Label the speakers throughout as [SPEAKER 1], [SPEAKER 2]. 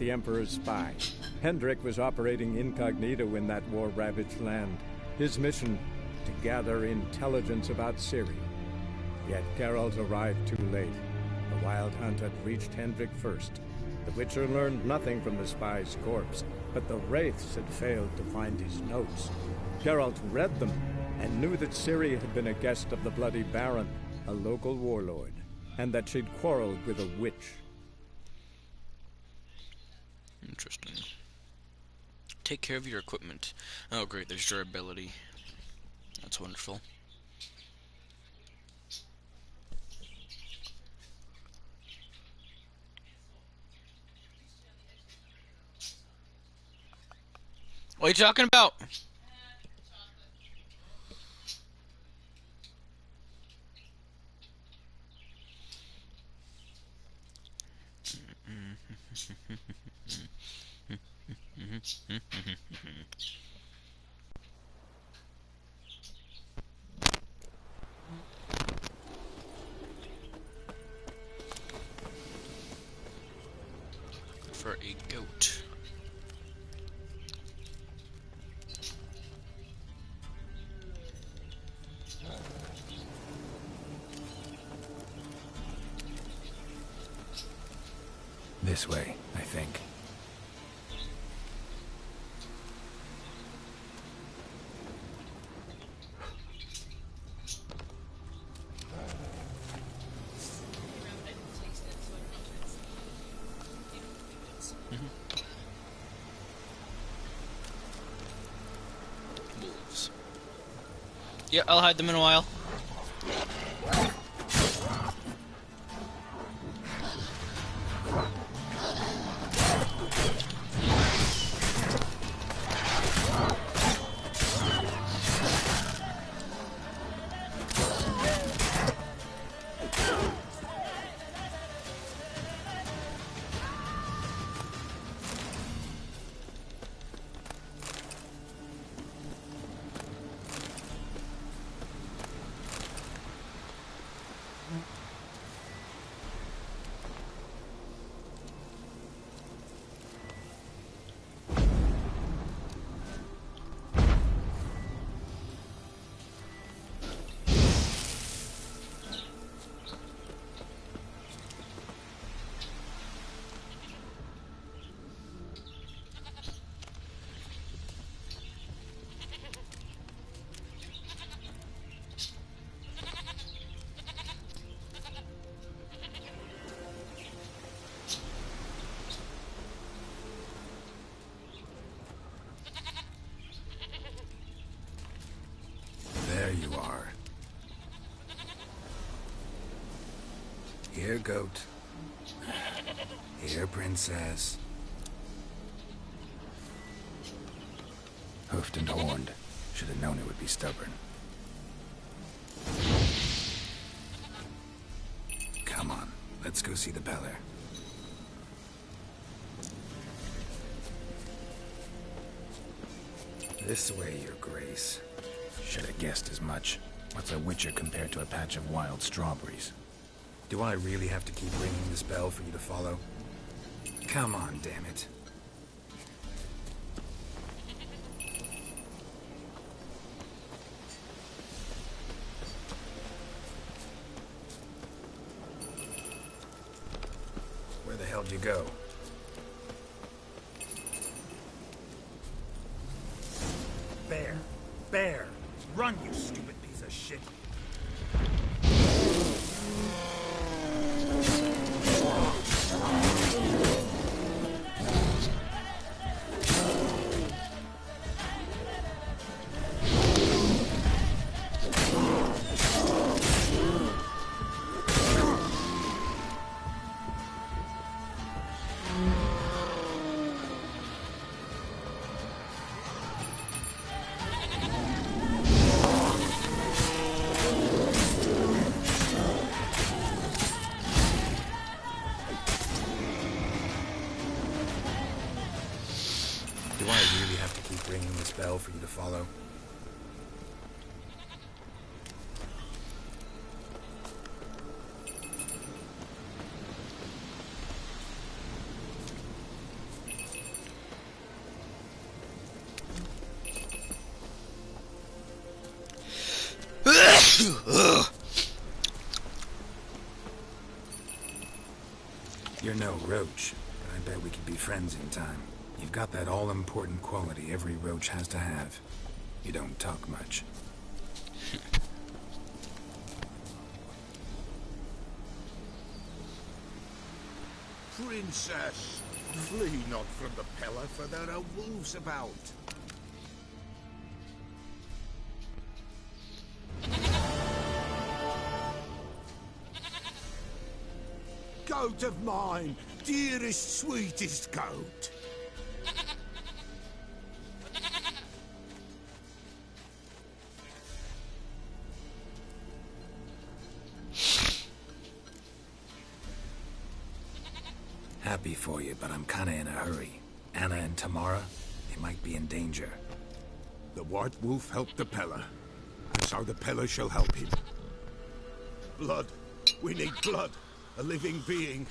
[SPEAKER 1] the Emperor's spy. Hendrik was operating incognito in that war-ravaged land. His mission, to gather intelligence about Ciri. Yet Geralt arrived too late. The Wild Hunt had reached Hendrik first. The Witcher learned nothing from the spy's corpse, but the Wraiths had failed to find his notes. Geralt read them, and knew that Ciri had been a guest of the Bloody Baron, a local warlord, and that she'd quarreled with a witch.
[SPEAKER 2] Interesting. Take care of your equipment. Oh great, there's durability. That's wonderful. What are you talking about? For a goat.
[SPEAKER 3] This way, I think.
[SPEAKER 2] Wolves. Yeah, I'll hide them in a while.
[SPEAKER 3] There you are. Here, goat. Here, princess. Hoofed and horned. Should have known it would be stubborn. Come on, let's go see the Beller. This way, your grace. Should have guessed as much. What's a witcher compared to a patch of wild strawberries? Do I really have to keep ringing this bell for you to follow? Come on, damn it. Where the hell'd you go?
[SPEAKER 4] Bear! Bear! Run, you stupid piece of shit!
[SPEAKER 3] Do I really have to keep ringing this bell for you to follow? You're no roach, but I bet we could be friends in time. You've got that all-important quality every roach has to have. You don't talk much.
[SPEAKER 5] Princess, flee not from the Pella, for there are wolves about. Goat of mine, dearest, sweetest goat.
[SPEAKER 3] Happy for you, but I'm kinda in a hurry. Anna and Tamara, they might be in danger.
[SPEAKER 5] The White Wolf helped the Pella, and so the Pella shall help him. Blood. We need blood. A living being.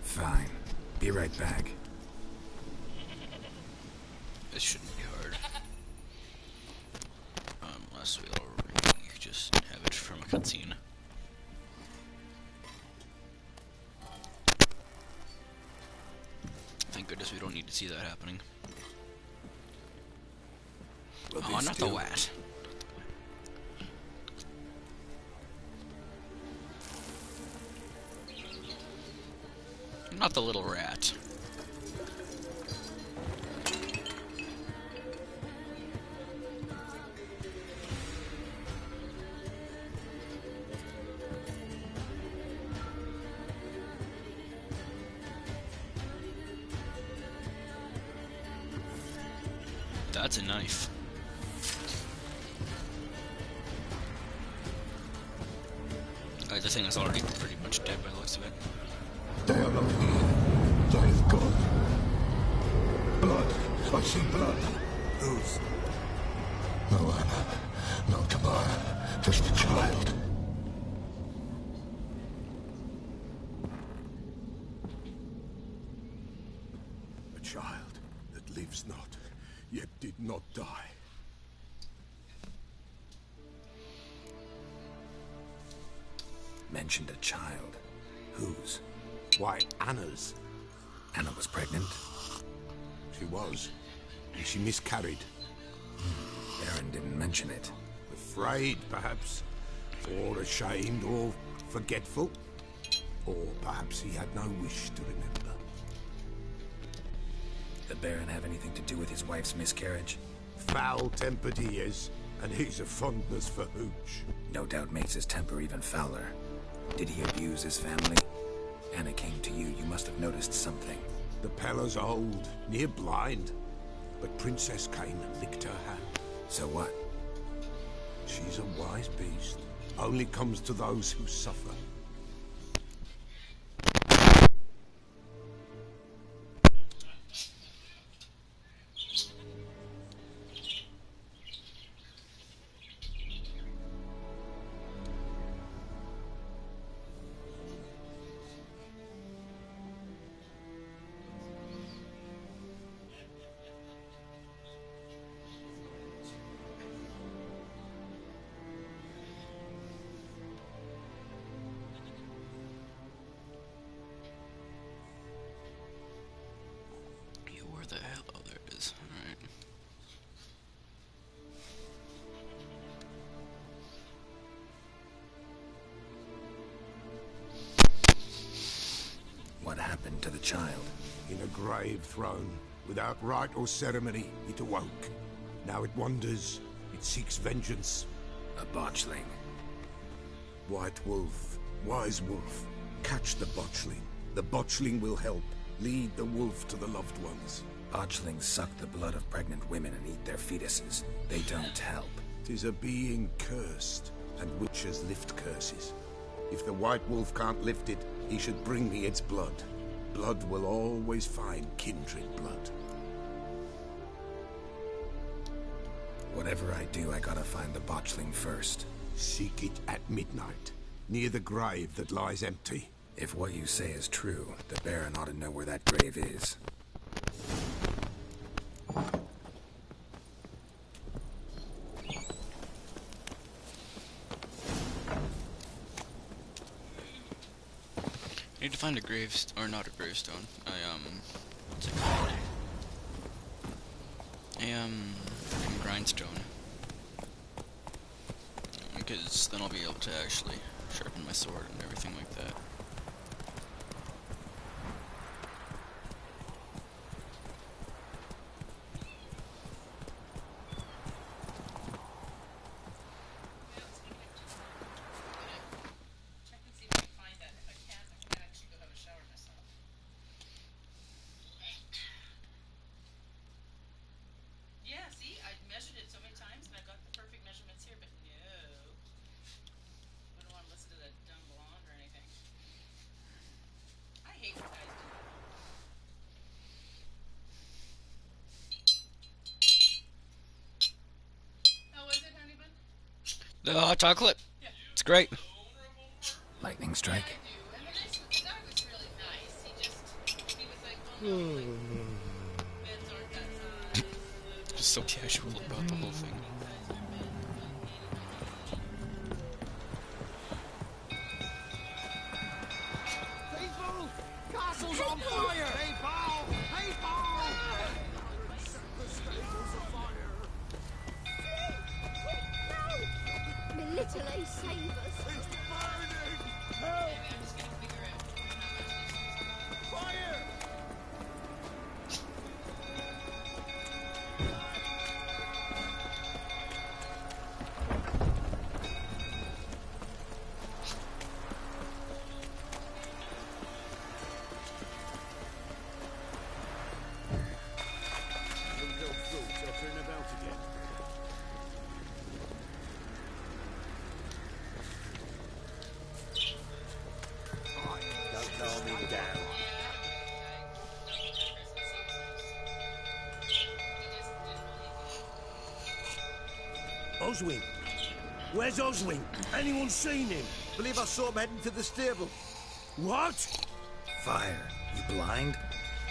[SPEAKER 3] Fine. Be right back.
[SPEAKER 2] This shouldn't be hard. Unless we already just have it from a cutscene. Thank goodness we don't need to see that happening. Oh, not the Wat. Not the little rat. That's a knife. The thing is already pretty much dead by the looks of it.
[SPEAKER 5] They are not here. They have gone. Blood. I see blood. Whose? No Anna. No Tamara. Just a child. A child that lives not, yet did not die.
[SPEAKER 3] Mentioned a child. Whose?
[SPEAKER 5] Why, Anna's.
[SPEAKER 3] Anna was pregnant?
[SPEAKER 5] She was. And she miscarried.
[SPEAKER 3] Baron didn't mention it.
[SPEAKER 5] Afraid, perhaps. Or ashamed, or forgetful. Or perhaps he had no wish to remember.
[SPEAKER 3] The Baron have anything to do with his wife's miscarriage?
[SPEAKER 5] Foul-tempered he is, and he's a fondness for hooch.
[SPEAKER 3] No doubt makes his temper even fouler. Did he abuse his family? Anna came to you. You must have noticed something.
[SPEAKER 5] The Pella's old, near blind. But Princess came and licked her hand.
[SPEAKER 3] So what?
[SPEAKER 5] She's a wise beast. Only comes to those who suffer.
[SPEAKER 2] Where the hell? Oh, there it is. Alright.
[SPEAKER 3] What happened to the child?
[SPEAKER 5] In a grave thrown, without rite or ceremony, it awoke. Now it wanders, it seeks vengeance.
[SPEAKER 3] A botchling.
[SPEAKER 5] White Wolf, wise wolf, catch the botchling. The botchling will help. Lead the wolf to the loved ones.
[SPEAKER 3] Botchlings suck the blood of pregnant women and eat their fetuses. They don't help.
[SPEAKER 5] 'Tis a being cursed, and witches lift curses. If the White Wolf can't lift it, he should bring me its blood. Blood will always find kindred blood.
[SPEAKER 3] Whatever I do, I gotta find the botchling first.
[SPEAKER 5] Seek it at midnight, near the grave that lies empty.
[SPEAKER 3] If what you say is true, the Baron ought to know where that grave is.
[SPEAKER 2] I need to find a gravestone, or not a gravestone. What's it called? A grindstone. Because then I'll be able to actually sharpen my sword and everything like that. The hot chocolate. It's great.
[SPEAKER 3] Lightning strike.
[SPEAKER 2] Just so casual about the whole thing.
[SPEAKER 4] People! Castle's on fire! Hey, Paul! Hey, Paul! The stable's on fire!
[SPEAKER 6] The little ace save us.
[SPEAKER 4] It's burning! Help! Fire!
[SPEAKER 7] Oswin. Where's Oswin? Anyone seen him?
[SPEAKER 8] Believe I saw him heading to the stable.
[SPEAKER 7] What?
[SPEAKER 3] Fire. You blind?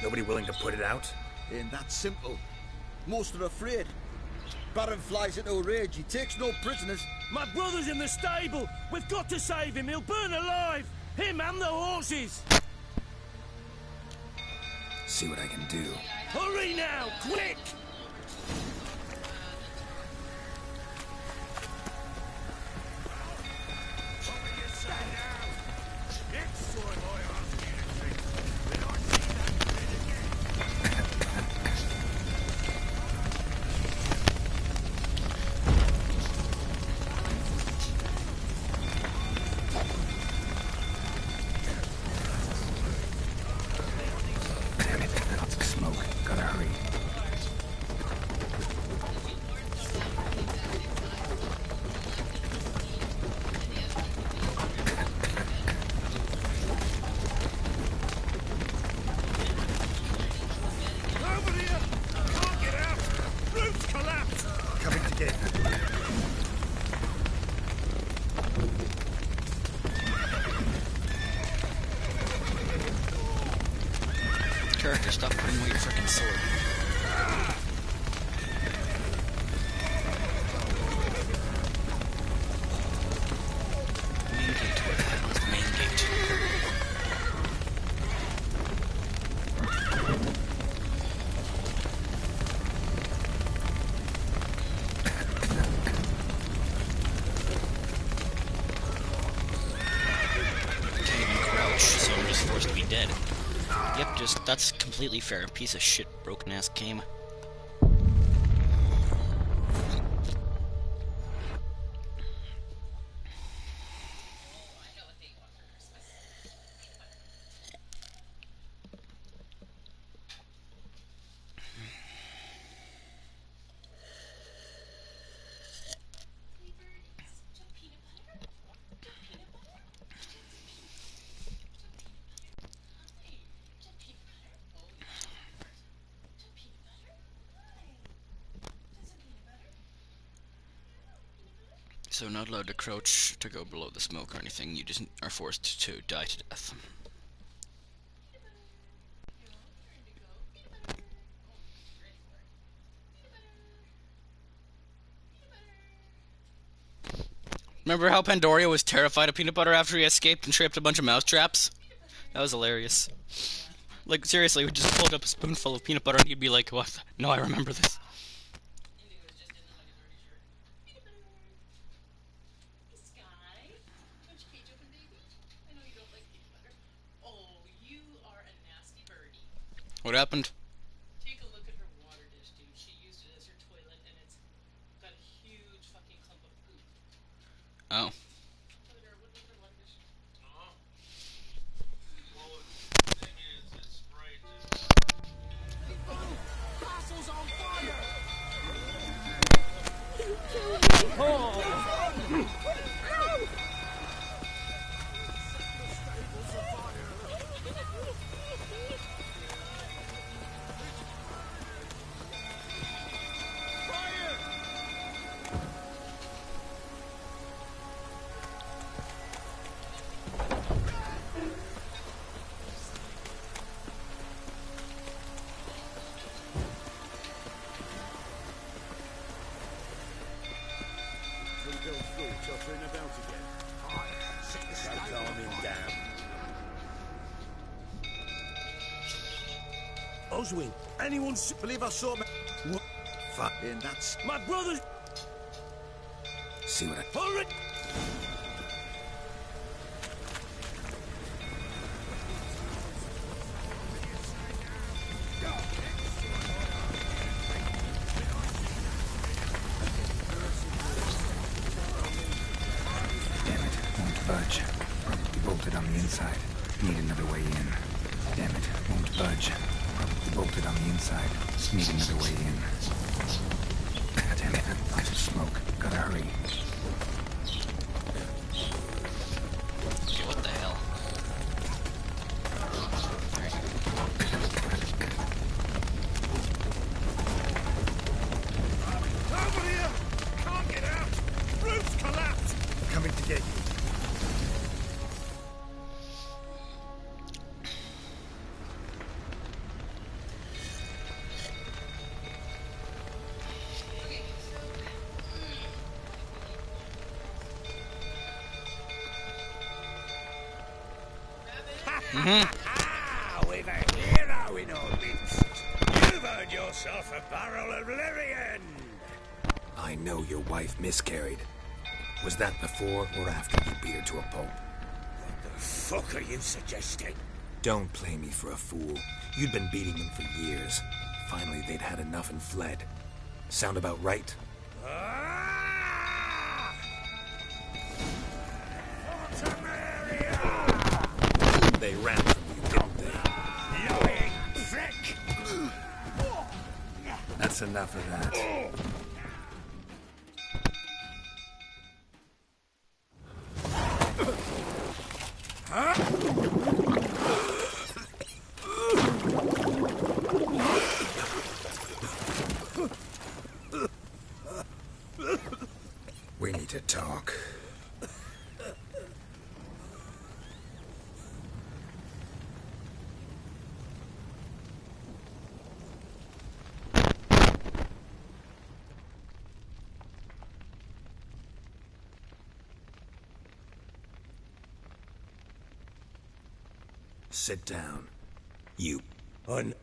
[SPEAKER 3] Nobody willing to put it out?
[SPEAKER 8] Ain't that simple. Most are afraid. Baron flies into a rage. He takes no prisoners.
[SPEAKER 7] My brother's in the stable. We've got to save him. He'll burn alive. Him and the horses.
[SPEAKER 3] See what I can do.
[SPEAKER 7] Hurry now, quick!
[SPEAKER 3] Smoke. Gotta hurry.
[SPEAKER 7] Over here! Can't get out! Roof's collapsed!
[SPEAKER 3] Coming to get.
[SPEAKER 2] Character, stop putting away your frickin' sword. Main gate, what the hell is the main gate? Can't even crouch, so I'm just forced to be dead. Yep, that's completely fair. Piece of shit, broken ass game. So not allowed to crouch to go below the smoke or anything, you just are forced to die to death. Remember how Pandoria was terrified of peanut butter after he escaped and tripped a bunch of mouse traps? That was hilarious. Like, seriously, we just pulled up a spoonful of peanut butter and he'd be like, what? No, I remember this. What happened?
[SPEAKER 9] Take a look at her water dish, dude. She used it as her toilet, and it's got a huge fucking clump of poop.
[SPEAKER 2] Oh.
[SPEAKER 4] Castle's on fire!
[SPEAKER 7] Oswin, anyone
[SPEAKER 8] Believe I saw me. What? Fucking that's.
[SPEAKER 7] my brother's...
[SPEAKER 3] See what I...
[SPEAKER 7] Hurry!
[SPEAKER 3] Damn it, won't budge. Probably bolted on the inside. Need another way in. Damn it, won't budge. Probably bolted on the inside. Need another way in. Damn it, lots of smoke. Gotta hurry.
[SPEAKER 2] Okay, what the hell?
[SPEAKER 7] Over here! Can't get out! Roof's collapsed!
[SPEAKER 3] Coming to get you.
[SPEAKER 7] Ah, we've a hero in our midst. You've earned yourself a barrel of Lyrian.
[SPEAKER 3] I know your wife miscarried. Was that before or after you beat her to a pulp?
[SPEAKER 7] What the fuck are you suggesting?
[SPEAKER 3] Don't play me for a fool. You'd been beating them for years. Finally, they'd had enough and fled. Sound about right?
[SPEAKER 7] Ah!
[SPEAKER 3] They ran from you, didn't they?
[SPEAKER 7] Lying prick!
[SPEAKER 3] That's enough of that. We need to talk. Sit down. You. And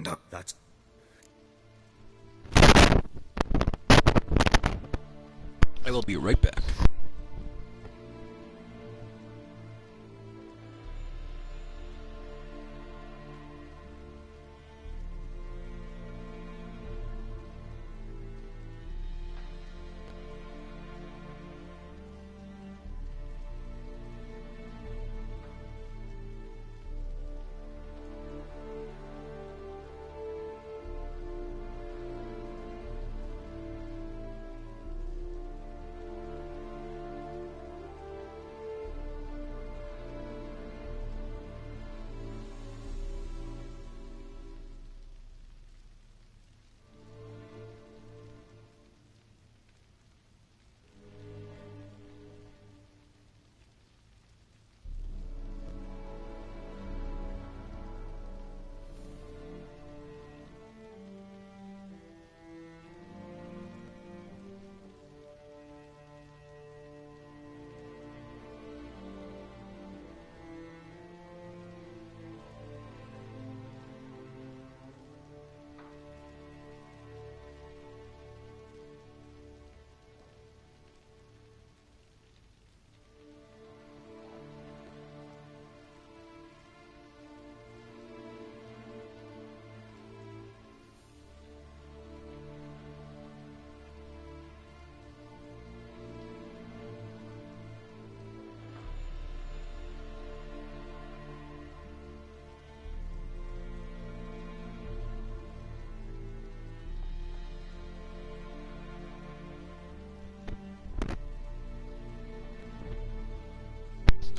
[SPEAKER 3] up. That's...
[SPEAKER 2] I will be right back.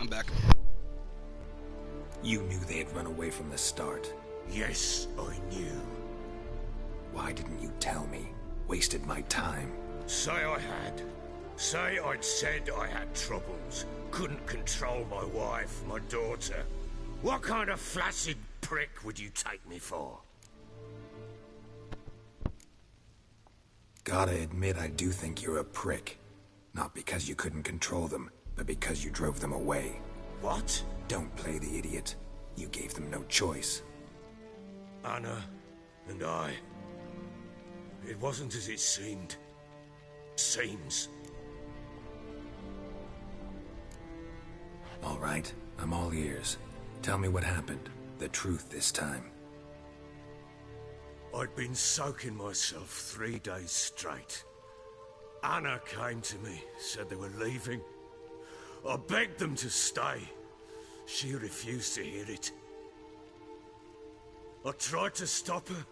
[SPEAKER 2] I'm back.
[SPEAKER 3] You knew they had run away from the start.
[SPEAKER 7] Yes, I knew.
[SPEAKER 3] Why didn't you tell me? Wasted my time.
[SPEAKER 7] Say I had. Say I'd said I had troubles. Couldn't control my wife, my daughter. What kind of flaccid prick would you take me for?
[SPEAKER 3] Gotta admit, I do think you're a prick. Not because you couldn't control them, but because you drove them away.
[SPEAKER 7] What?
[SPEAKER 3] Don't play the idiot. You gave them no choice.
[SPEAKER 7] Anna and I. It wasn't as it seemed. Seems.
[SPEAKER 3] All right, I'm all ears. Tell me what happened. The truth this time.
[SPEAKER 7] I'd been soaking myself 3 days straight. Anna came to me, said they were leaving. I begged them to stay. She refused to hear it. I tried to stop her.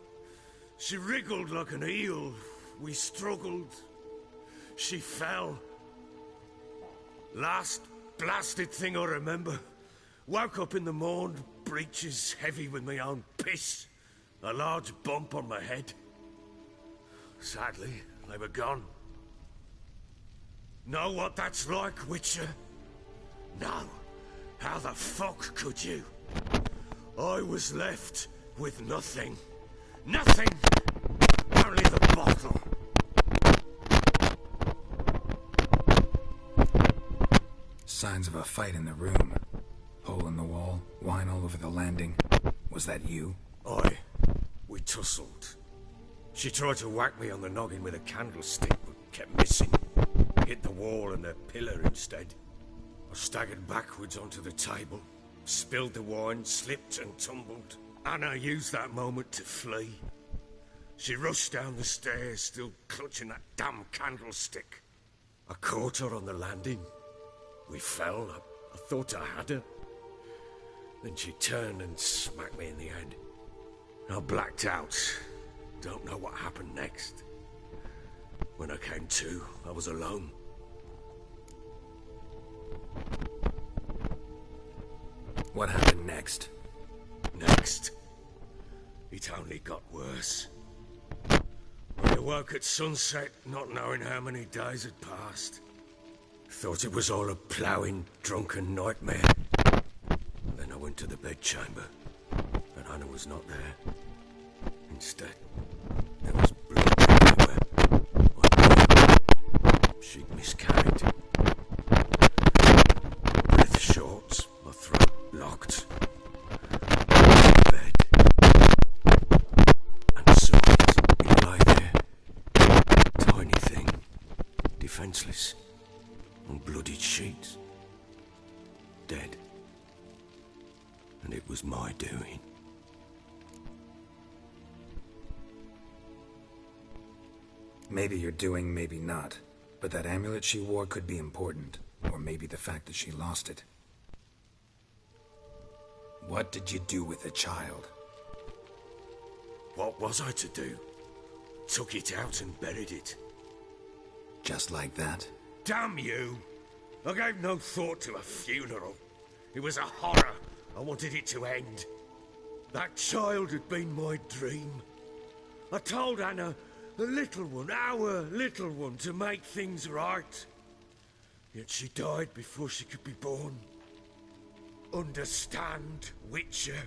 [SPEAKER 7] She wriggled like an eel. We struggled. She fell. Last blasted thing I remember. Woke up in the morn, breeches heavy with my own piss. A large bump on my head. Sadly, they were gone. Know what that's like, Witcher? No. How the fuck could you? I was left with nothing. Nothing! Only the bottle.
[SPEAKER 3] Signs of a fight in the room. Hole in the wall, wine all over the landing. Was that you?
[SPEAKER 7] We tussled. She tried to whack me on the noggin with a candlestick, but kept missing. Hit the wall and a pillar instead. I staggered backwards onto the table, spilled the wine, slipped and tumbled. Anna used that moment to flee. She rushed down the stairs, still clutching that damn candlestick. I caught her on the landing. We fell. I thought I had her. Then she turned and smacked me in the head. I blacked out. Don't know what happened next. When I came to, I was alone.
[SPEAKER 3] What happened next?
[SPEAKER 7] Next? It only got worse. I awoke at sunset, not knowing how many days had passed. Thought it was all a ploughing, drunken nightmare. Then I went to the bedchamber, and Anna was not there. Instead, there was blood everywhere. I knew she'd miscarried. Breath short, my throat locked. In bed. And saw it lay there. Tiny thing. Defenseless. On bloodied sheets. Dead. And it was my doing.
[SPEAKER 3] Maybe you're doing, maybe not. But that amulet she wore could be important. Or maybe the fact that she lost it. What did you do with the child?
[SPEAKER 7] What was I to do? Took it out and buried it.
[SPEAKER 3] Just like that?
[SPEAKER 7] Damn you! I gave no thought to a funeral. It was a horror. I wanted it to end. That child had been my dream. I told Anna, the little one, our little one, to make things right. Yet she died before she could be born. Understand, Witcher?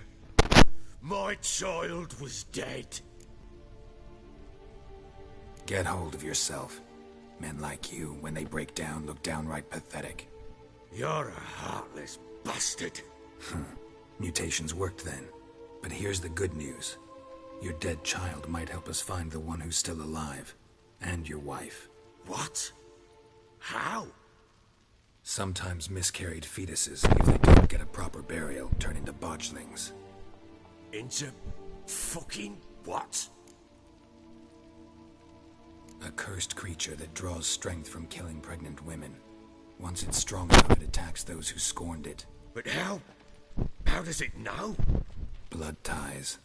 [SPEAKER 7] My child was dead.
[SPEAKER 3] Get hold of yourself. Men like you, when they break down, look downright pathetic.
[SPEAKER 7] You're a heartless bastard.
[SPEAKER 3] Mutations worked then. But here's the good news. Your dead child might help us find the one who's still alive. And your wife.
[SPEAKER 7] What? How?
[SPEAKER 3] Sometimes miscarried fetuses, if they don't get a proper burial, turn into botchlings.
[SPEAKER 7] Into fucking what?
[SPEAKER 3] A cursed creature that draws strength from killing pregnant women. Once it's strong enough, it attacks those who scorned it.
[SPEAKER 7] But how? How does it know?
[SPEAKER 3] Blood ties.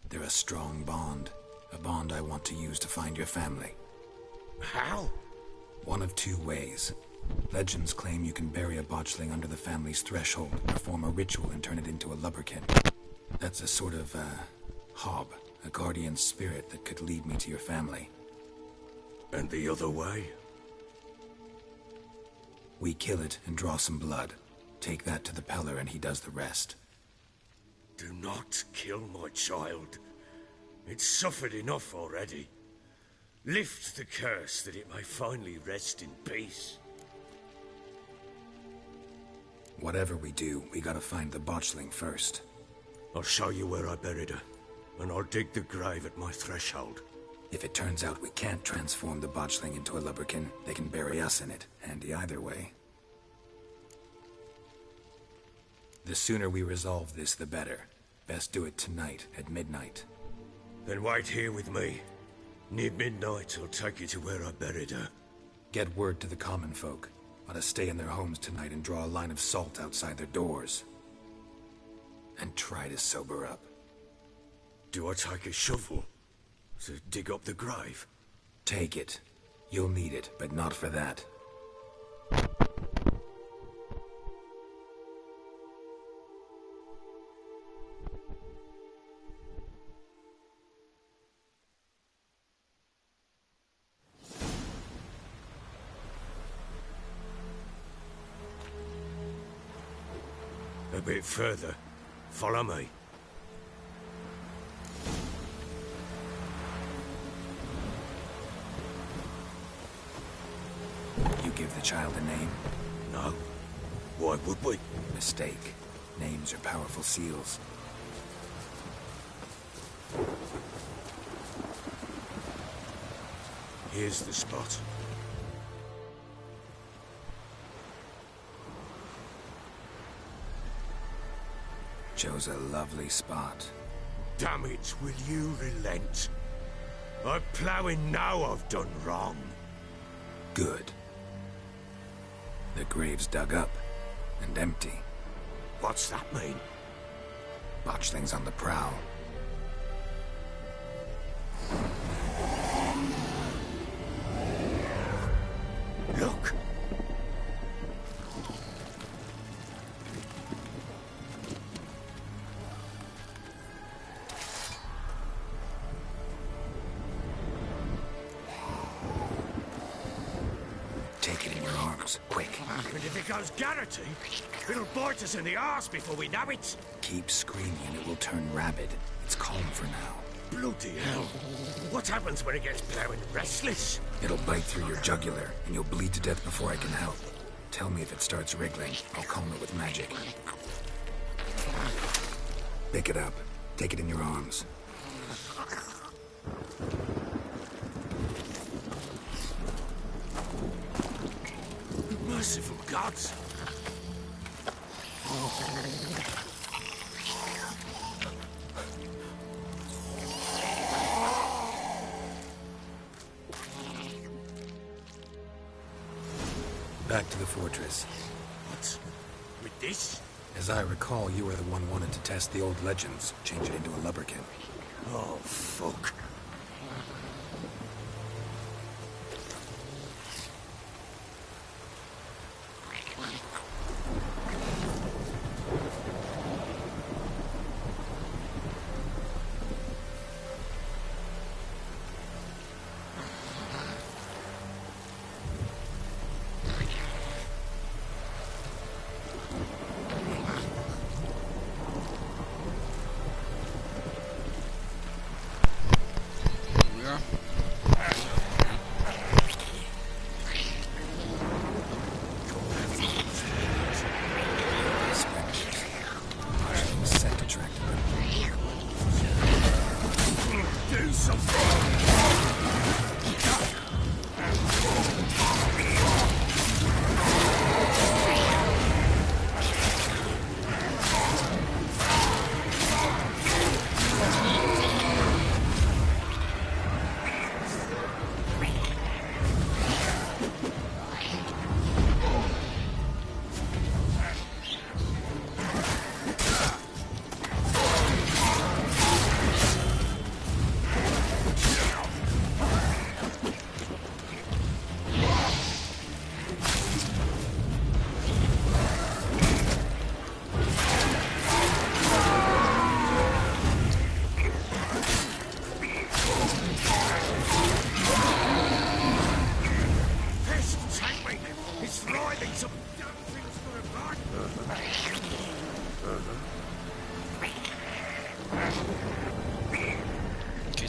[SPEAKER 3] They're a strong bond. A bond I want to use to find your family.
[SPEAKER 7] How?
[SPEAKER 3] One of two ways. Legends claim you can bury a botchling under the family's threshold, perform a ritual, and turn it into a lubberkin. That's a sort of, hob, a guardian spirit that could lead me to your family.
[SPEAKER 7] And the other way?
[SPEAKER 3] We kill it and draw some blood. Take that to the Peller and he does the rest.
[SPEAKER 7] Do not kill my child. It's suffered enough already. Lift the curse that it may finally rest in peace.
[SPEAKER 3] Whatever we do, we gotta find the botchling first.
[SPEAKER 7] I'll show you where I buried her, and I'll dig the grave at my threshold.
[SPEAKER 3] If it turns out we can't transform the botchling into a lubberkin, they can bury us in it. Handy either way. The sooner we resolve this, the better. Best do it tonight, at midnight.
[SPEAKER 7] Then wait here with me. Near midnight, I'll take you to where I buried her.
[SPEAKER 3] Get word to the common folk. Ought to stay in their homes tonight and draw a line of salt outside their doors. And try to sober up.
[SPEAKER 7] Do I take a shovel to dig up the grave?
[SPEAKER 3] Take it. You'll need it, but not for that.
[SPEAKER 7] A bit further. Follow me.
[SPEAKER 3] You give the child a name?
[SPEAKER 7] No. Why would we?
[SPEAKER 3] Mistake. Names are powerful seals.
[SPEAKER 7] Here's the spot.
[SPEAKER 3] Chose a lovely spot.
[SPEAKER 7] Damn it, will you relent? I'm ploughing now I've done wrong.
[SPEAKER 3] Good. The grave's dug up and empty.
[SPEAKER 7] What's that mean?
[SPEAKER 3] Botchling's on the prowl.
[SPEAKER 7] Look!
[SPEAKER 3] Take it in your arms, quick.
[SPEAKER 7] And if it goes Garrity, it'll bite us in the arse before we know it.
[SPEAKER 3] Keep screaming, it will turn rabid. It's calm for now.
[SPEAKER 7] Bloody hell. What happens when it gets ploughing restless?
[SPEAKER 3] It'll bite through your jugular, and you'll bleed to death before I can help. Tell me if it starts wriggling. I'll calm it with magic. Pick it up. Take it in your arms.
[SPEAKER 7] Merciful gods.
[SPEAKER 3] Back to the fortress.
[SPEAKER 7] What? With this?
[SPEAKER 3] As I recall, you were the one wanted to test the old legends, change it into a lubberkin.
[SPEAKER 7] Oh, fuck.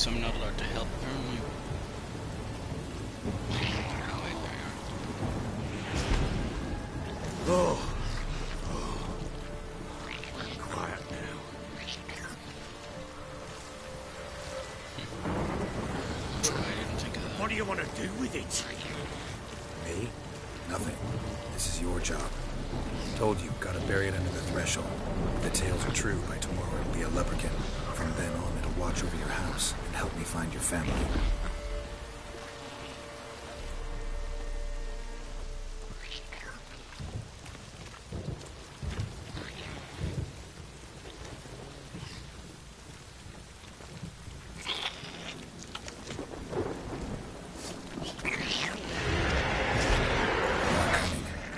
[SPEAKER 2] so I'm not allowed to help. Apparently.
[SPEAKER 7] Oh. Quiet now. What do you want to do with it?
[SPEAKER 3] Me? Nothing. This is your job. Told you, gotta bury it under the threshold. If the tales are true, by tomorrow it'll be a leprechaun. From then on, it'll watch over your house and help me find your family.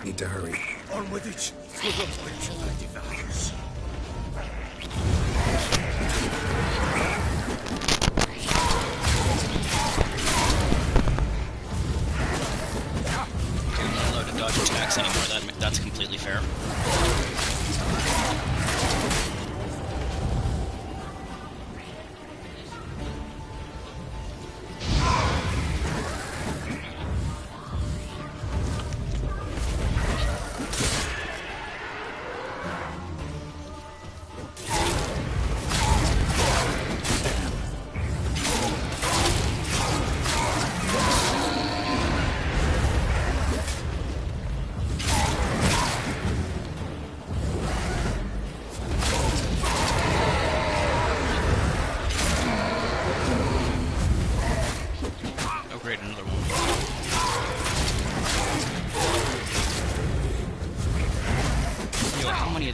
[SPEAKER 3] Need to hurry.
[SPEAKER 7] On with it. For the witch of the devours.
[SPEAKER 2] I'm not allowed to dodge attacks anymore. That's completely fair.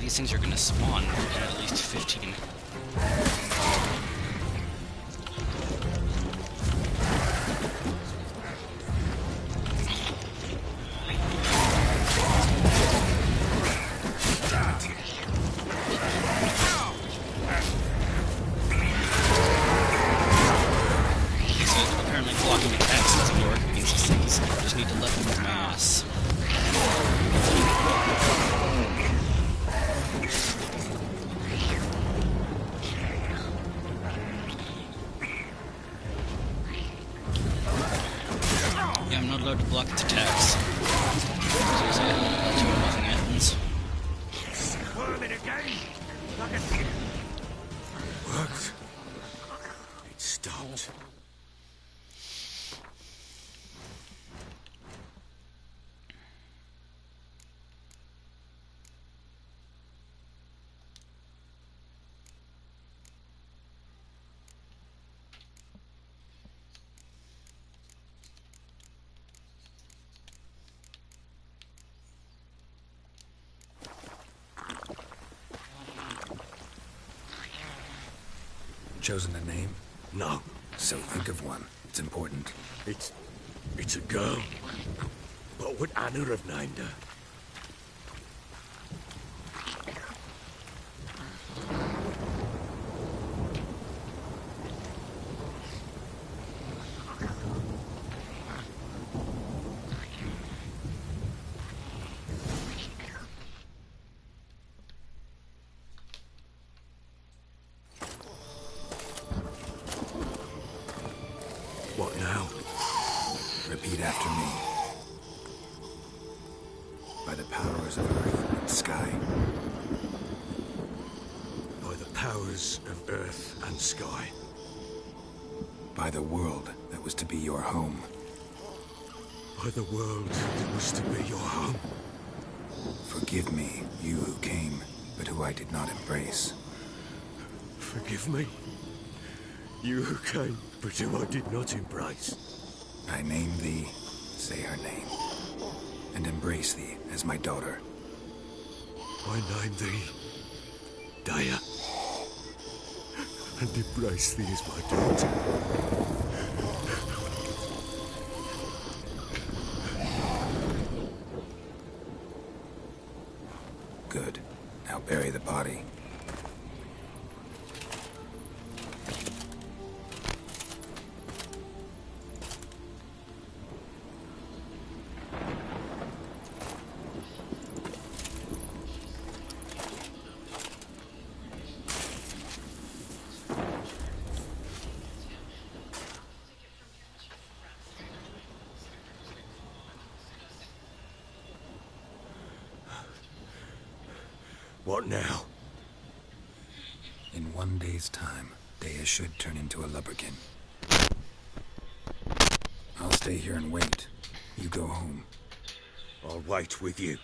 [SPEAKER 2] These things are gonna spawn in at least 15. Apparently blocking attacks doesn't work against these things. I just need to let them with my ass. Yeah, I'm not allowed to block its attacks. So nothing happens.
[SPEAKER 7] Squirming again. Worked. It stopped.
[SPEAKER 3] Chosen a name?
[SPEAKER 7] No.
[SPEAKER 3] So think of one. It's important.
[SPEAKER 7] It's a girl. What would Anna have named her? What now?
[SPEAKER 3] Repeat after me. By the powers of earth and sky.
[SPEAKER 7] By the powers of earth and sky.
[SPEAKER 3] By the world that was to be your home.
[SPEAKER 7] By the world that was to be your home.
[SPEAKER 3] Forgive me, you who came, but who I did not embrace.
[SPEAKER 7] Forgive me. You who came, but who I did not embrace.
[SPEAKER 3] I name thee, say her name, and embrace thee as my daughter.
[SPEAKER 7] I name thee, Daya, and embrace thee as my daughter.
[SPEAKER 3] Good. Now bury the body.
[SPEAKER 7] What now?
[SPEAKER 3] In 1 day's time, Dea should turn into a lubberkin. I'll stay here and wait. You go home.
[SPEAKER 7] I'll wait with you.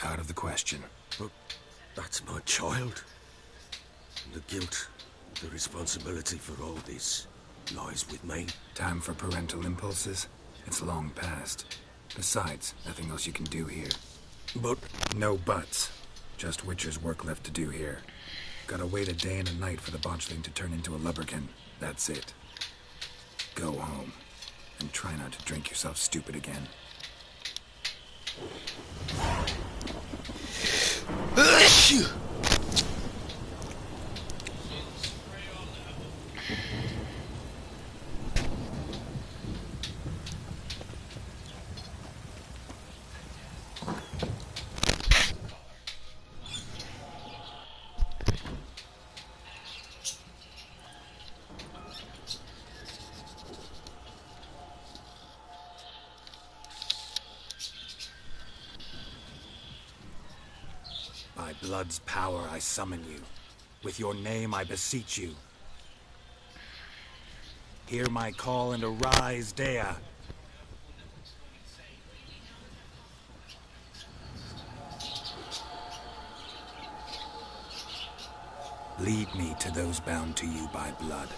[SPEAKER 3] Out of the question.
[SPEAKER 7] But that's my child. And the guilt, the responsibility for all this lies with me.
[SPEAKER 3] Time for parental impulses? It's long past. Besides, nothing else you can do here.
[SPEAKER 7] But...
[SPEAKER 3] No buts. Just Witcher's work left to do here. Gotta wait a day and a night for the botchling to turn into a lubberkin. That's it. Go home. And try not to drink yourself stupid again. By blood's power I summon you. With your name I beseech you. Hear my call and arise, Dea. Lead me to those bound to you by blood.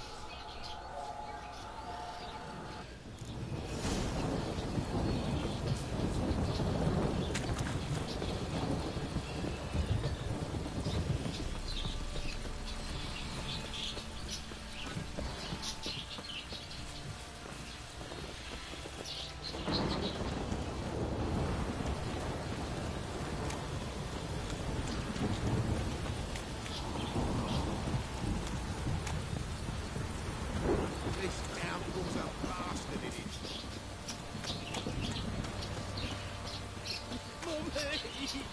[SPEAKER 4] This scoundrel's a bastard, it is. Mummy!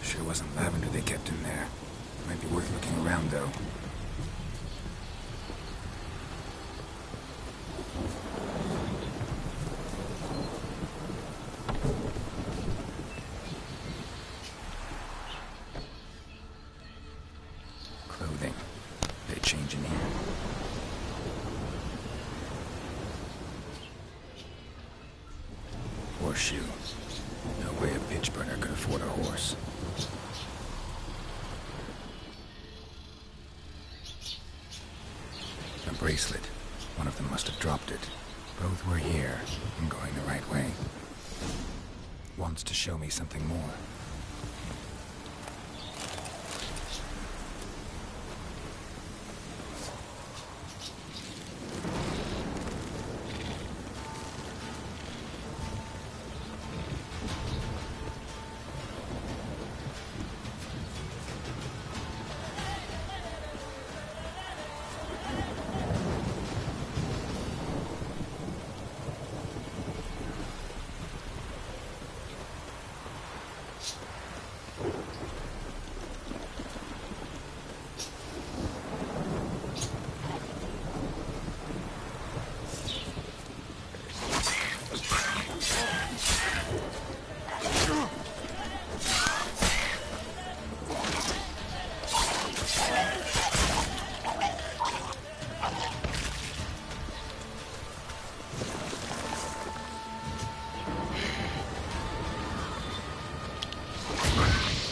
[SPEAKER 4] Sure wasn't lavender they kept in there. Might be worth looking around, though. Clothing. They change in here. Horseshoe. No way a pitch burner could afford a horse. A bracelet. One of them must have dropped it. Both were here. I'm going the right way. Wants to show me something more.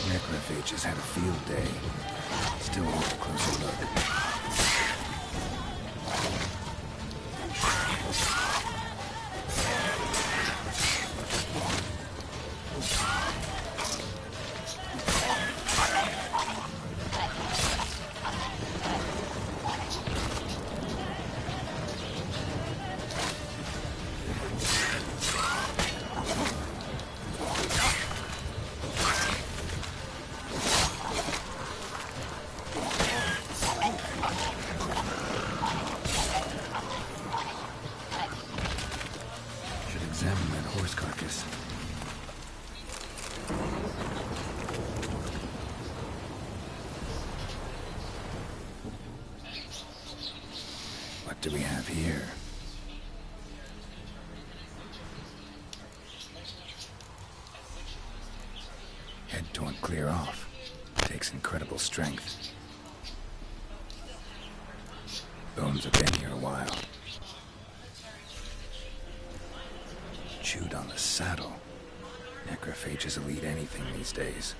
[SPEAKER 4] Necrophage has had a field day. Still worth a closer look. Examine that horse carcass. What do we have here? Head torn clear off. Takes incredible strength. Bones have been here a while. Chewed on the saddle. Necrophages will eat anything these days.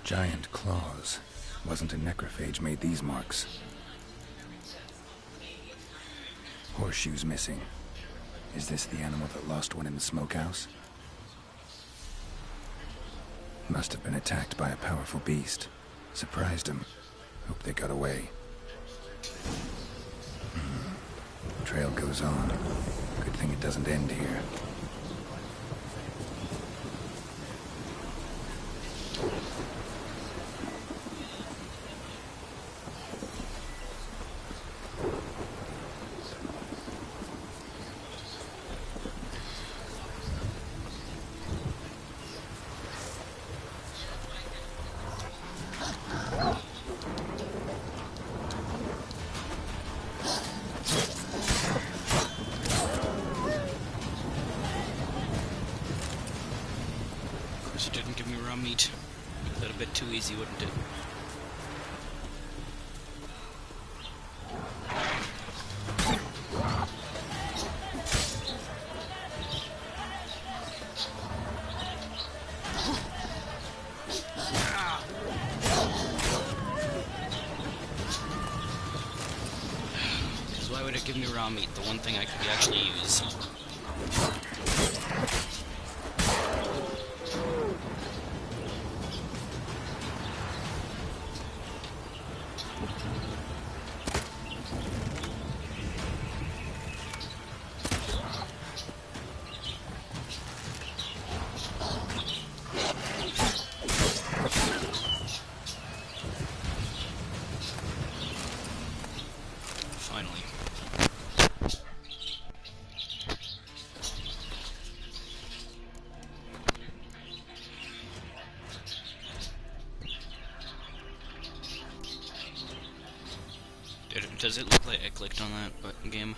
[SPEAKER 4] Giant claws. Wasn't a necrophage made these marks. Horseshoes missing. Is this the animal that lost one in the smokehouse? Must have been attacked by a powerful beast. Surprised him. Hope they got away. Trail goes on. Good thing it doesn't end here.
[SPEAKER 2] It didn't give me raw meat. That a bit too easy, wouldn't it? Because why would it give me raw meat? The one thing I could actually use. Finally. Does it look like I clicked on that button game?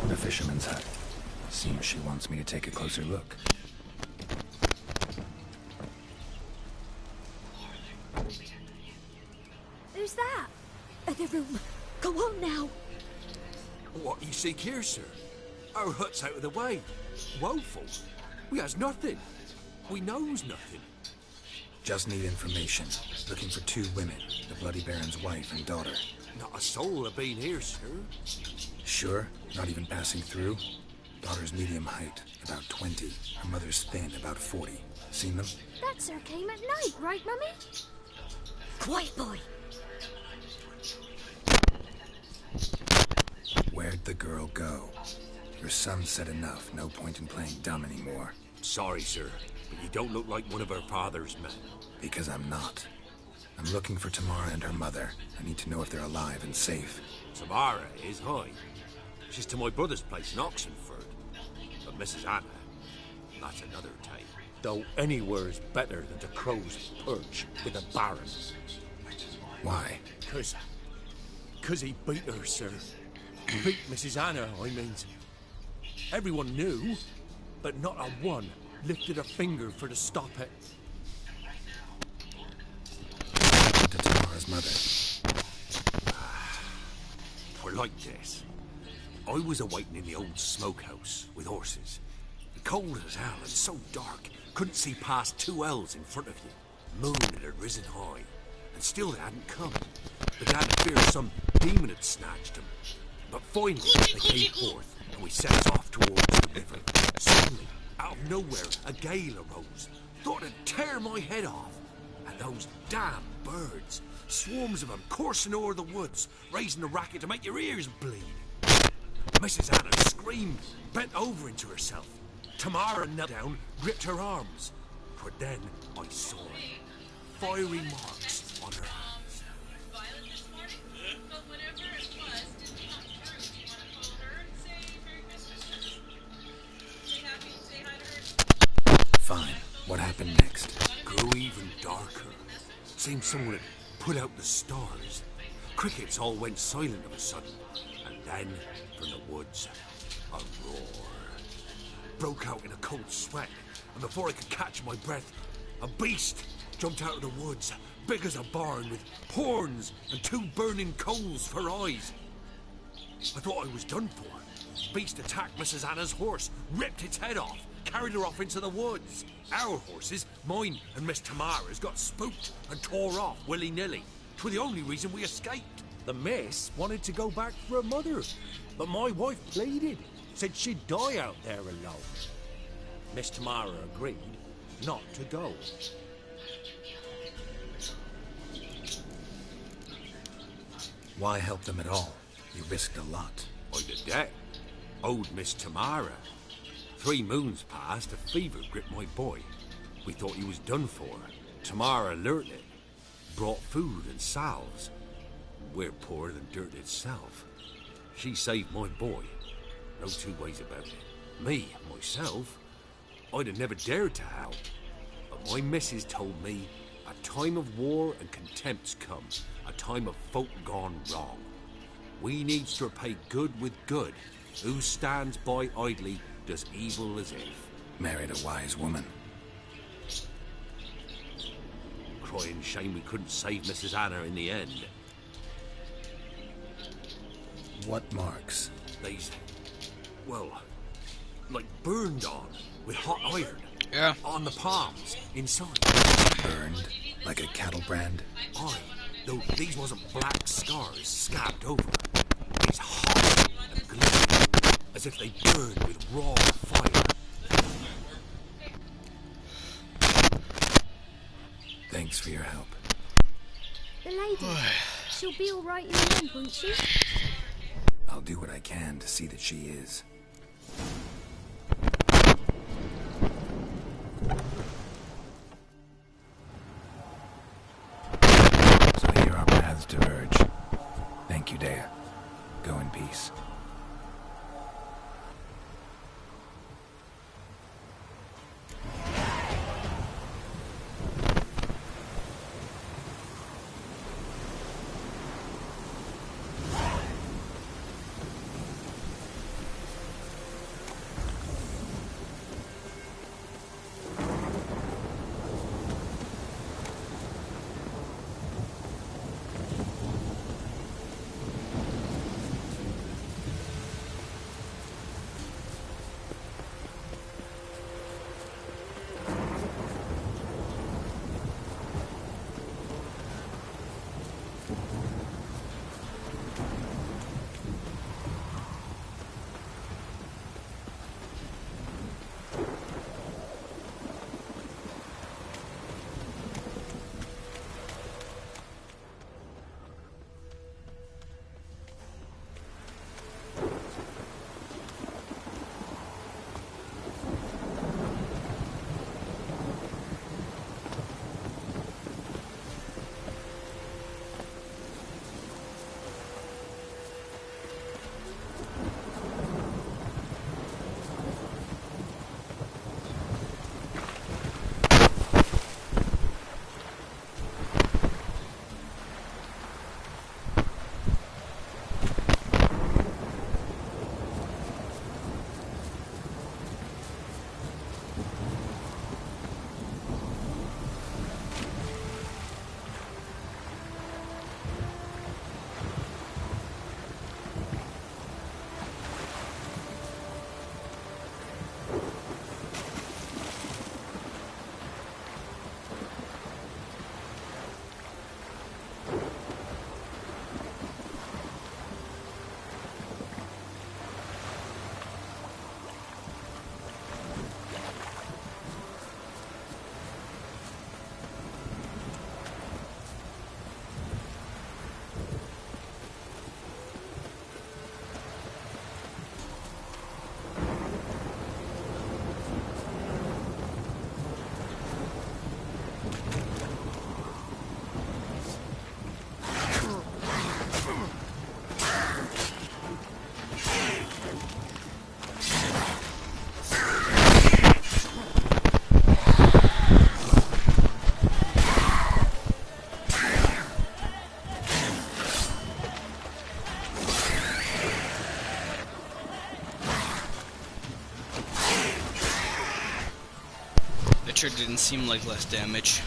[SPEAKER 4] The fisherman's hut. Seems she wants me to take a closer look.
[SPEAKER 6] Who's that? Other room. Go on now.
[SPEAKER 7] What you seek here, sir? Our hut's out of the way. Woeful. We has nothing. We knows nothing.
[SPEAKER 4] Just need information. Looking for two women. The Bloody Baron's wife and daughter.
[SPEAKER 7] Not a soul have been here, sir.
[SPEAKER 4] Sure? Not even passing through? Daughter's medium height, about 20. Her mother's thin, about 40. Seen them?
[SPEAKER 6] That sir came at night, right, Mummy? Quiet, boy.
[SPEAKER 4] Where'd the girl go? Your son said enough. No point in playing dumb anymore.
[SPEAKER 7] Sorry, sir, but you don't look like one of her father's men.
[SPEAKER 4] Because I'm not. I'm looking for Tamara and her mother. I need to know if they're alive and safe.
[SPEAKER 7] Tamara is high. She's to my brother's place in Oxenford. But Mrs. Anna, that's another tale. Though anywhere's better than the Crow's Perch with a baron.
[SPEAKER 4] Why?
[SPEAKER 7] Cause he beat her, sir. Beat Mrs. Anna, I mean. Everyone knew, but not a one lifted a finger for to stop it.
[SPEAKER 4] To Tamara's mother.
[SPEAKER 7] We're like this. I was awaiting in the old smokehouse with horses. Cold as hell and so dark, Couldn't see past 2 ells in front of you. Moon had risen high, and still they hadn't come. Began to fear some demon had snatched them. But finally, they came forth, and we set off towards the river. Suddenly, out of nowhere, a gale arose. Thought it'd tear my head off. And those damn birds, swarms of them coursing over the woods, raising a racket to make your ears bleed. Mrs. Anna screamed, bent over into herself. Tamara knelt down, gripped her arms. For then I saw it. Fiery marks on her hands.
[SPEAKER 3] Fine. What happened next?
[SPEAKER 7] Grew even darker. Seemed someone had put out the stars. Crickets all went silent of a sudden. And then, from the woods, a roar. Broke out in a cold sweat, and before I could catch my breath, a beast jumped out of the woods, big as a barn, with horns and 2 burning coals for eyes. I thought I was done for. Beast attacked Mrs. Anna's horse, ripped its head off, carried her off into the woods. Our horses, mine and Miss Tamara's, got spooked and tore off willy-nilly. 'Twas the only reason we escaped.
[SPEAKER 10] The miss wanted to go back for her mother, but my wife pleaded, said she'd die out there alone. Miss Tamara agreed not to go.
[SPEAKER 3] Why help them at all? You risked a lot.
[SPEAKER 7] I did that. Owed Miss Tamara. 3 moons passed, a fever gripped my boy. We thought he was done for. Tamara learnt it. Brought food and salves. We're poorer than dirt itself. She saved my boy. No 2 ways about it. Me, myself, I'd have never dared to help. But my missus told me a time of war and contempt's come. A time of folk gone wrong. We needs to repay good with good. Who stands by idly does evil as if.
[SPEAKER 3] Married a wise woman.
[SPEAKER 7] Crying shame we couldn't save Mrs. Anna in the end.
[SPEAKER 3] What marks?
[SPEAKER 7] These, well, like burned on with hot iron.
[SPEAKER 2] Yeah.
[SPEAKER 7] On the palms, inside.
[SPEAKER 3] Burned? Like a cattle brand?
[SPEAKER 7] Aye, though these wasn't black scars scabbed over. It's hot and glistening, as if they burned with raw fire.
[SPEAKER 3] Thanks for your help.
[SPEAKER 6] The lady, she'll be all right in the end, won't she?
[SPEAKER 3] I'll do what I can to see that she is. So here our paths diverge. Thank you, Dea. Go in peace.
[SPEAKER 2] Witcher didn't seem like less damage.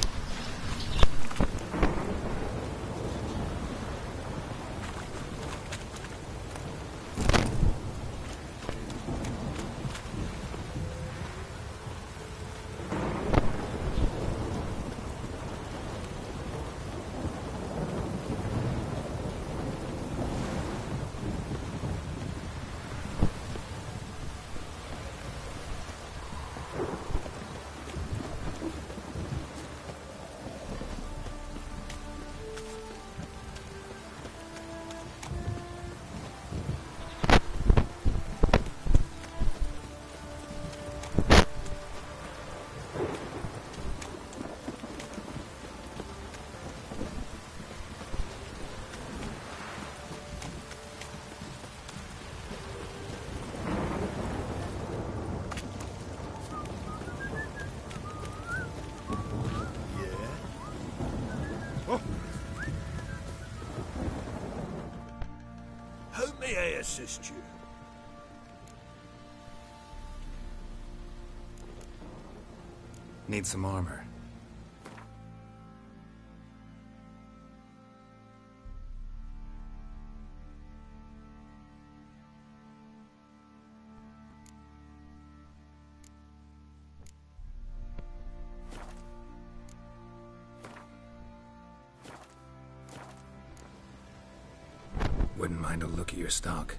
[SPEAKER 10] How may I assist you?
[SPEAKER 4] Need some armor. Wouldn't mind a look at your stock.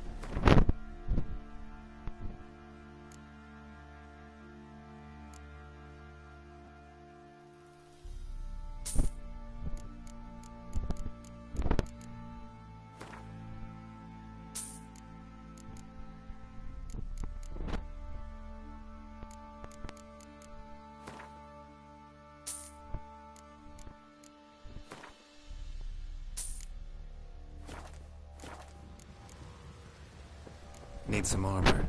[SPEAKER 4] Need some armor.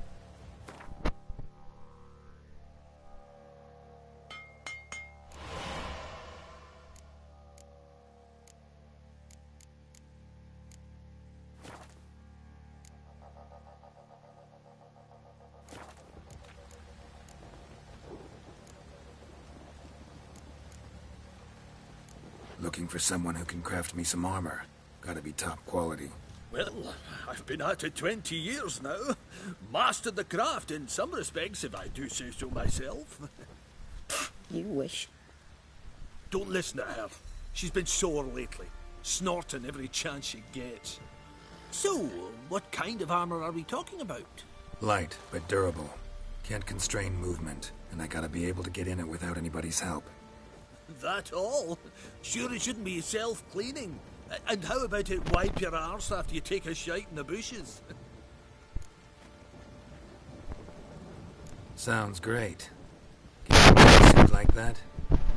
[SPEAKER 4] Looking for someone who can craft me some armor. Gotta be top quality.
[SPEAKER 8] Well, I've been at it 20 years now. Mastered the craft in some respects, if I do say so myself.
[SPEAKER 11] You wish.
[SPEAKER 8] Don't listen to her. She's been sore lately, snorting every chance she gets. So, what kind of armor are we talking about?
[SPEAKER 4] Light, but durable. Can't constrain movement, and I gotta be able to get in it without anybody's help.
[SPEAKER 8] That all? Sure it shouldn't be self-cleaning. And how about it wipe your arse after you take a shite in the bushes?
[SPEAKER 4] Sounds great. Can you make a suit like that?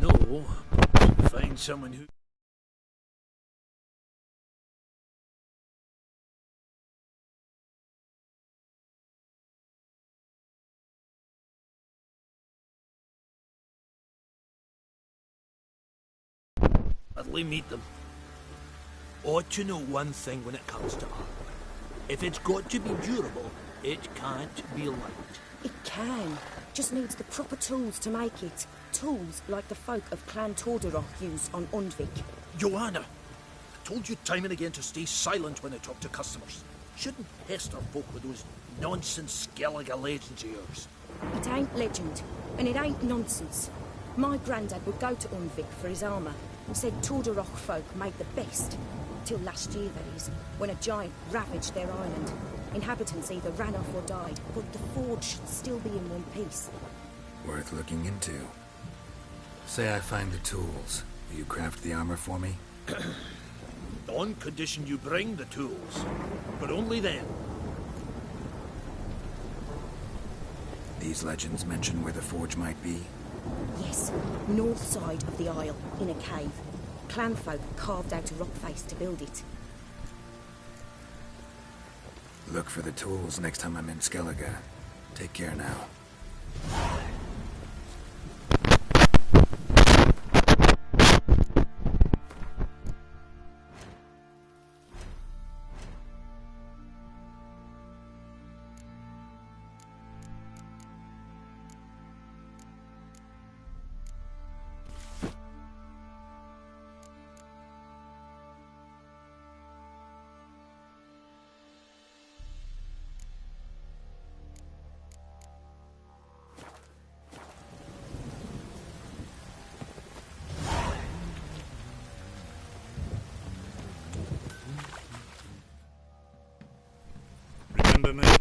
[SPEAKER 8] No, but find someone who... Let me meet them. Ought to know one thing when it comes to armor. If it's got to be durable, it can't be light.
[SPEAKER 11] It can. Just needs the proper tools to make it. Tools like the folk of Clan Tordarroch use on Undvik.
[SPEAKER 8] Joanna, I told you time and again to stay silent when I talk to customers. Shouldn't pester folk with those nonsense Skellige legends of yours.
[SPEAKER 11] It ain't legend, and it ain't nonsense. My granddad would go to Undvik for his armour. Said Tordarroch folk made the best. Till last year, that is, when a giant ravaged their island. Inhabitants either ran off or died, but the forge should still be in one piece.
[SPEAKER 4] Worth looking into. Say I find the tools. Will you craft the armor for me?
[SPEAKER 8] On condition you bring the tools. But only then.
[SPEAKER 4] These legends mention where the forge might be?
[SPEAKER 11] Yes, north side of the isle, in a cave. Clanfolk carved out a rock face to build it.
[SPEAKER 4] Look for the tools next time I'm in Skellige. Take care now.
[SPEAKER 5] remember me?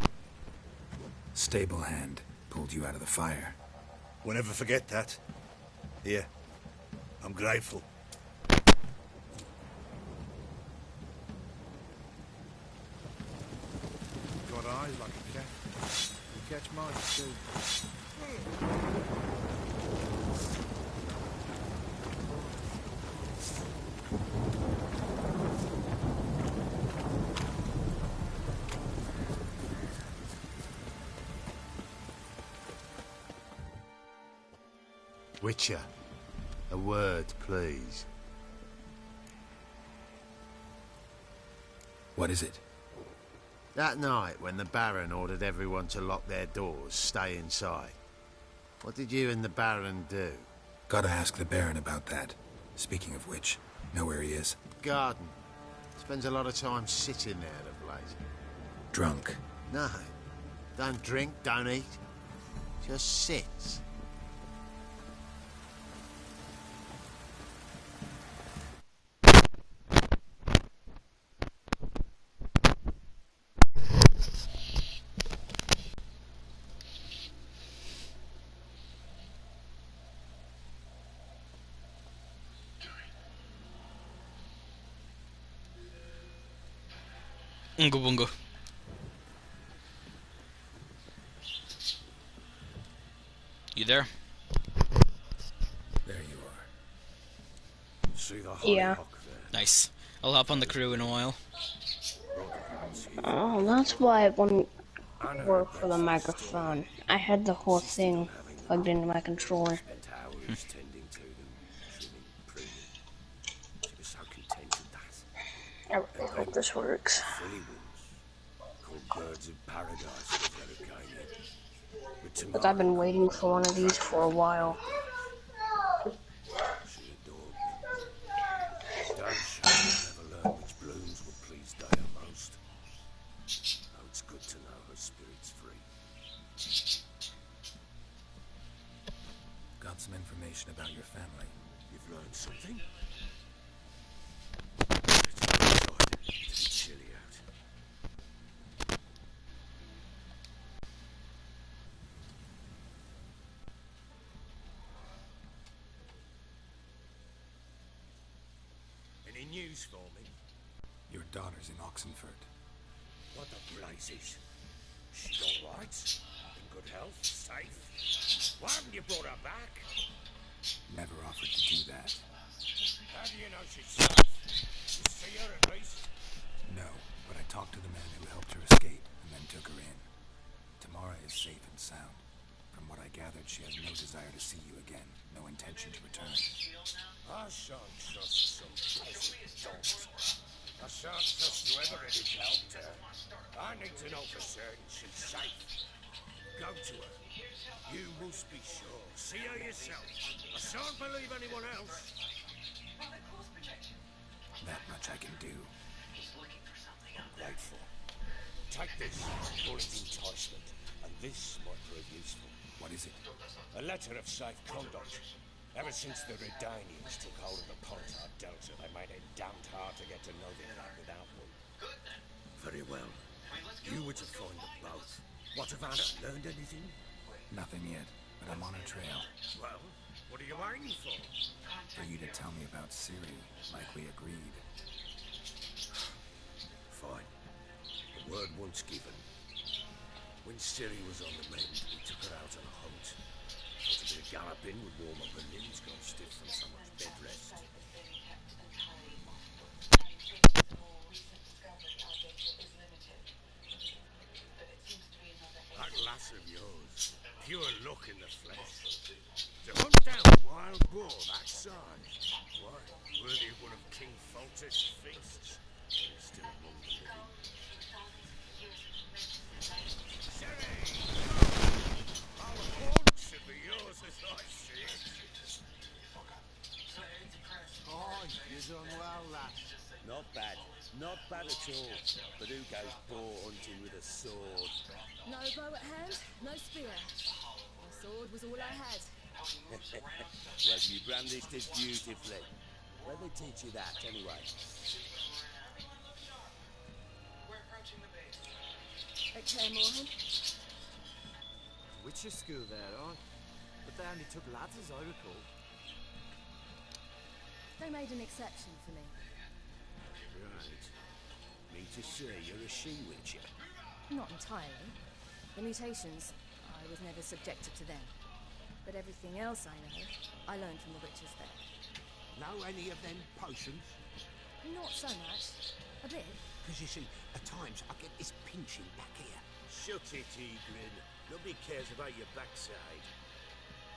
[SPEAKER 4] Stable hand pulled you out of the fire.
[SPEAKER 5] We'll never forget that. Here, I'm grateful.
[SPEAKER 10] Got eyes like a cat. You catch mice too.
[SPEAKER 12] Witcher, a word, please.
[SPEAKER 4] What is it?
[SPEAKER 12] That night when the Baron ordered everyone to lock their doors, stay inside. What did you and the Baron do?
[SPEAKER 4] Gotta ask the Baron about that. Speaking of which, know where he is?
[SPEAKER 12] Garden. Spends a lot of time sitting there, the place.
[SPEAKER 4] Drunk.
[SPEAKER 12] No. Don't drink, don't eat. Just sits.
[SPEAKER 2] Unga bunga. You there?
[SPEAKER 4] There you are.
[SPEAKER 7] See the
[SPEAKER 13] Yeah.
[SPEAKER 7] hollyhock there?
[SPEAKER 2] Nice. I'll hop on the crew in a while.
[SPEAKER 13] Oh, that's why it wouldn't work for the microphone. I had the whole thing plugged into my controller.
[SPEAKER 7] Spent hours tending to them, trimming, pruning. She was so content with that.
[SPEAKER 13] I really hope this works.
[SPEAKER 7] Silly ones, called birds of paradise if they're a kind of.
[SPEAKER 13] But I've been waiting for one of these for a while.
[SPEAKER 7] She adored me. Don't show never learned which blooms would please Dea most. Oh, it's good to know her spirit's free.
[SPEAKER 4] Got some information about your family.
[SPEAKER 7] You've learned something? It's outside. It's chilly out. Any news for me?
[SPEAKER 4] Your daughter's in Oxenford.
[SPEAKER 7] What the blazes? She's all right? In good health? Safe? Why haven't you brought her back?
[SPEAKER 4] Never offered to do that.
[SPEAKER 7] How do you know she's safe? You see her at least?
[SPEAKER 4] No, but I talked to the man who helped her escape and then took her in. Tamara is safe and sound. From what I gathered, she has no desire to see you again. No intention to return.
[SPEAKER 7] I shan't trust some peasant dolt. I shan't trust whoever it is helped her. I need to know for certain she's safe. Go to her. You must be sure. See her yourself. I shan't believe anyone else.
[SPEAKER 4] That much I can do.
[SPEAKER 7] I'm grateful. Take this, call it enticement, and this might prove useful.
[SPEAKER 4] What is it?
[SPEAKER 7] A letter of safe conduct. Ever since the Redanians took hold of the Pontar Delta, they made it damned hard to get to Novigrad without one. Very well. You were to find them both. What of Anna? Learned anything?
[SPEAKER 4] Nothing yet, but I'm on her trail.
[SPEAKER 7] Well, what are you waiting for?
[SPEAKER 4] For you to tell me about Ciri, like we agreed.
[SPEAKER 7] Fine. The word once given. When Ciri was on the mend, we took her out on a hunt. Thought a bit of galloping would warm up her limbs gone stiff from so much bed rest. That lass of yours, pure luck in the flesh. To hunt down wild boar that size, why, worthy of one of King Foltest's feasts. He's still among the living. Our haunt should be yours as I see it.
[SPEAKER 12] Oh, you done well, lad.
[SPEAKER 7] Not bad. Not bad at all. But who goes boar hunting with a sword?
[SPEAKER 14] No bow at hand, no spear. My sword was all I had.
[SPEAKER 7] Well, you brandished it beautifully. Where'd they teach you that, anyway?
[SPEAKER 14] at Kaer Morhen?
[SPEAKER 15] Witcher school there, aye? But they only took lads, as I recall.
[SPEAKER 14] They made an exception for me.
[SPEAKER 8] Right. Mean to say you're a she-witcher?
[SPEAKER 14] Not entirely. The mutations, I was never subjected to them. But everything else I know, I learned from the witches there.
[SPEAKER 8] Know any of them potions?
[SPEAKER 14] Not so much. A bit.
[SPEAKER 8] Because you see, at times I get this pinching back here.
[SPEAKER 7] Shut it, Egrin. Nobody cares about your backside.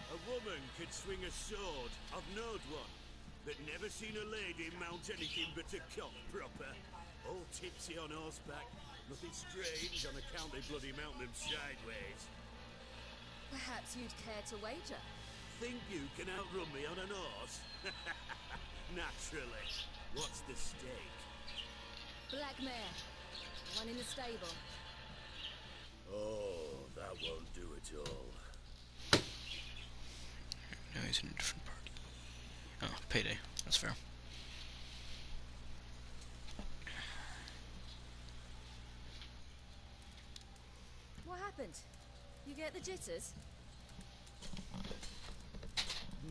[SPEAKER 7] A woman could swing a sword. I've knowed one. But never seen a lady mount anything but a cock proper. All tipsy on horseback. Nothing strange on account they bloody mount them sideways.
[SPEAKER 14] Perhaps you'd care to wager?
[SPEAKER 7] Think you can outrun me on an horse? Naturally. What's the stake?
[SPEAKER 14] Black mare. The one in the stable.
[SPEAKER 7] Oh, that won't do it all.
[SPEAKER 2] No, he's in a different party. Oh, payday. That's fair.
[SPEAKER 14] What happened? You get the jitters?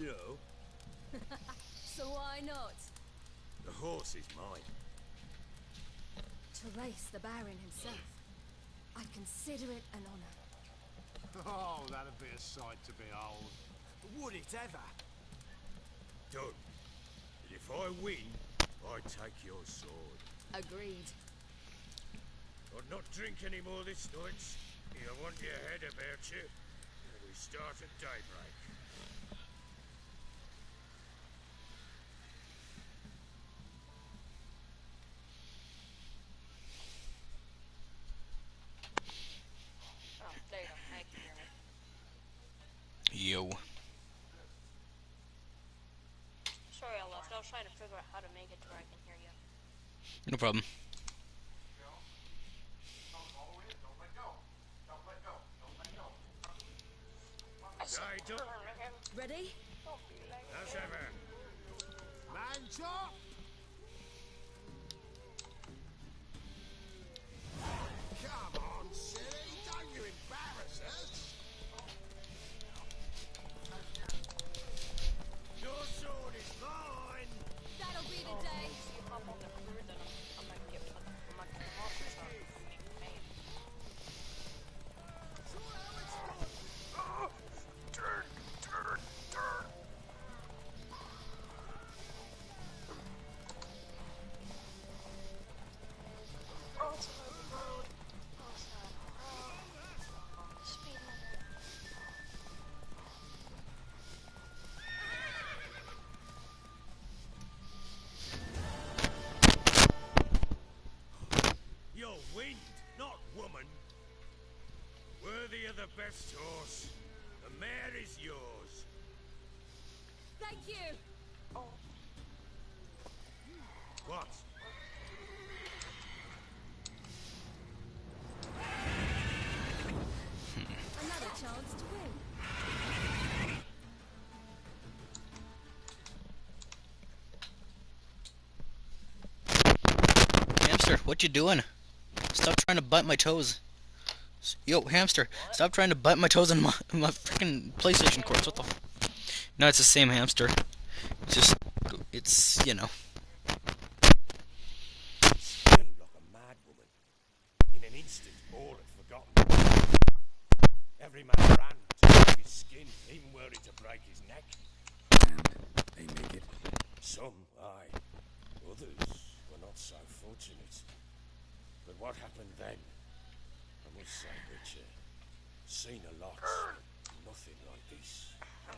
[SPEAKER 7] No.
[SPEAKER 14] So why not?
[SPEAKER 7] The horse is mine.
[SPEAKER 14] To race the Baron himself. I consider it an honor.
[SPEAKER 12] Oh, that'd be a sight to behold.
[SPEAKER 8] Would it ever?
[SPEAKER 7] Done. And if I win, I take your sword.
[SPEAKER 14] Agreed.
[SPEAKER 7] I'll not drink any more this night. You want your head about you. And we start at daybreak.
[SPEAKER 13] Oh, there you go. I can hear me.
[SPEAKER 2] Yo.
[SPEAKER 13] Sorry I left. I was trying to figure out how to make it to where I can hear you.
[SPEAKER 2] No problem.
[SPEAKER 14] Ready?
[SPEAKER 7] As ever.
[SPEAKER 8] Man chop! Come on, silly. Don't you embarrass us.
[SPEAKER 7] Your sword is mine!
[SPEAKER 14] That'll be the day.
[SPEAKER 13] If you hop on the crew, then I might get put on my commander, so I'm making pain. Oh, it's an open road. Oh, it's not a road. Speed limit.
[SPEAKER 7] You're wind, not woman. Worthy of the best horse. The mare is yours.
[SPEAKER 14] Thank you.
[SPEAKER 13] Oh.
[SPEAKER 7] What?
[SPEAKER 14] Another chance to win.
[SPEAKER 2] Hamster, what you doing? Stop trying to bite my toes. Yo, hamster, stop trying to bite my toes on my freaking PlayStation cords. What the f? No, it's the same hamster. It's just, it's, you know.
[SPEAKER 7] Screamed like a mad woman. In an instant, all had forgotten. Every man ran to save his skin, even were it to break his neck.
[SPEAKER 3] And they make it.
[SPEAKER 7] Some, aye. Others were not so fortunate. But what happened then? I must say, Witcher, seen a lot. Nothing like this.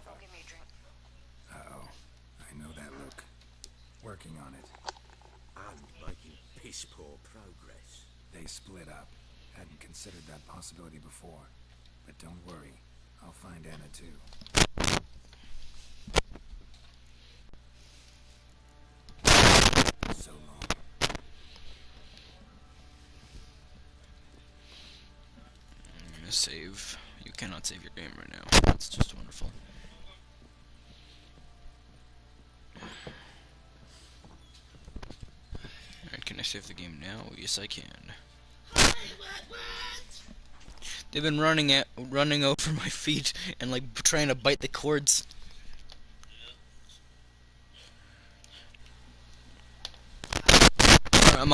[SPEAKER 13] Don't give me a drink.
[SPEAKER 3] Uh-oh. I know that look. Working on it.
[SPEAKER 7] And making piss-poor progress.
[SPEAKER 3] They split up. Hadn't considered that possibility before. But don't worry. I'll find Anna too. So long.
[SPEAKER 2] I'm gonna save. You cannot save your game right now. That's just wonderful. Alright, can I save the game now? Yes, I can. They've been running over my feet and like trying to bite the cords.